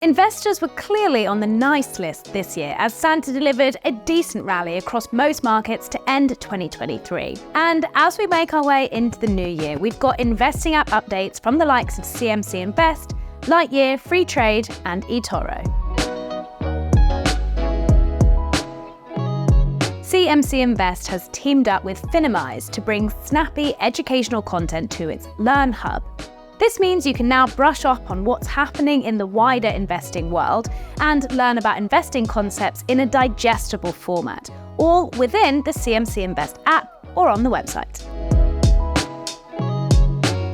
Investors were clearly on the nice list this year as Santa delivered a decent rally across most markets to end 2023. And as we make our way into the new year, we've got investing app updates from the likes of CMC Invest, Lightyear, Freetrade, and eToro. CMC Invest has teamed up with Finimize to bring snappy educational content to its Learn Hub. This means you can now brush up on what's happening in the wider investing world and learn about investing concepts in a digestible format, all within the CMC Invest app or on the website.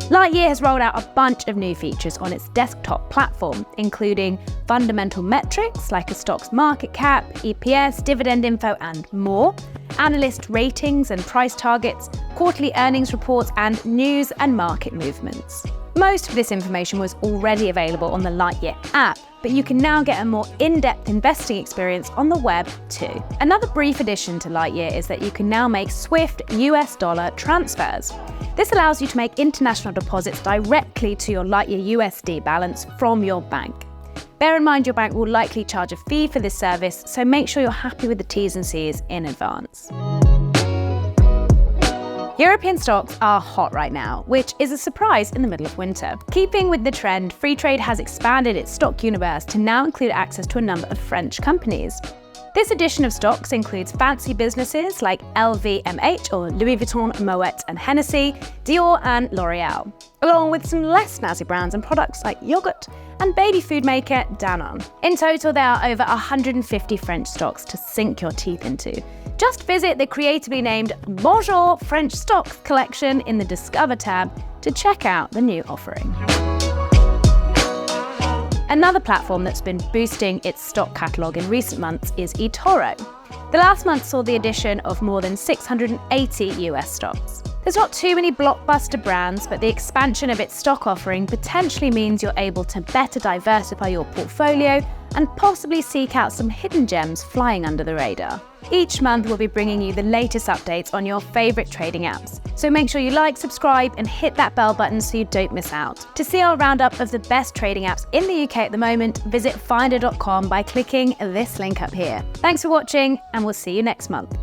Lightyear has rolled out a bunch of new features on its desktop platform, including fundamental metrics like a stock's market cap, EPS, dividend info, and more, analyst ratings and price targets, quarterly earnings reports, and news and market movements. Most of this information was already available on the Lightyear app, but you can now get a more in-depth investing experience on the web too. Another brief addition to Lightyear is that you can now make Swift US dollar transfers. This allows you to make international deposits directly to your Lightyear USD balance from your bank. Bear in mind your bank will likely charge a fee for this service, so make sure you're happy with the T's and C's in advance. European stocks are hot right now, which is a surprise in the middle of winter. Keeping with the trend, Freetrade has expanded its stock universe to now include access to a number of French companies. This edition of stocks includes fancy businesses like LVMH or Louis Vuitton, Moet and Hennessy, Dior and L'Oreal, along with some less snazzy brands and products like yogurt and baby food maker Danone. In total, there are over 150 French stocks to sink your teeth into. Just visit the creatively named Bonjour French Stocks collection in the Discover tab to check out the new offering. Another platform that's been boosting its stock catalogue in recent months is eToro. The last month saw the addition of more than 680 US stocks. There's not too many blockbuster brands, but the expansion of its stock offering potentially means you're able to better diversify your portfolio and possibly seek out some hidden gems flying under the radar. Each month we'll be bringing you the latest updates on your favourite trading apps, so make sure you like, subscribe and hit that bell button so you don't miss out. To see our roundup of the best trading apps in the UK at the moment, visit finder.com by clicking this link up here. Thanks for watching and we'll see you next month.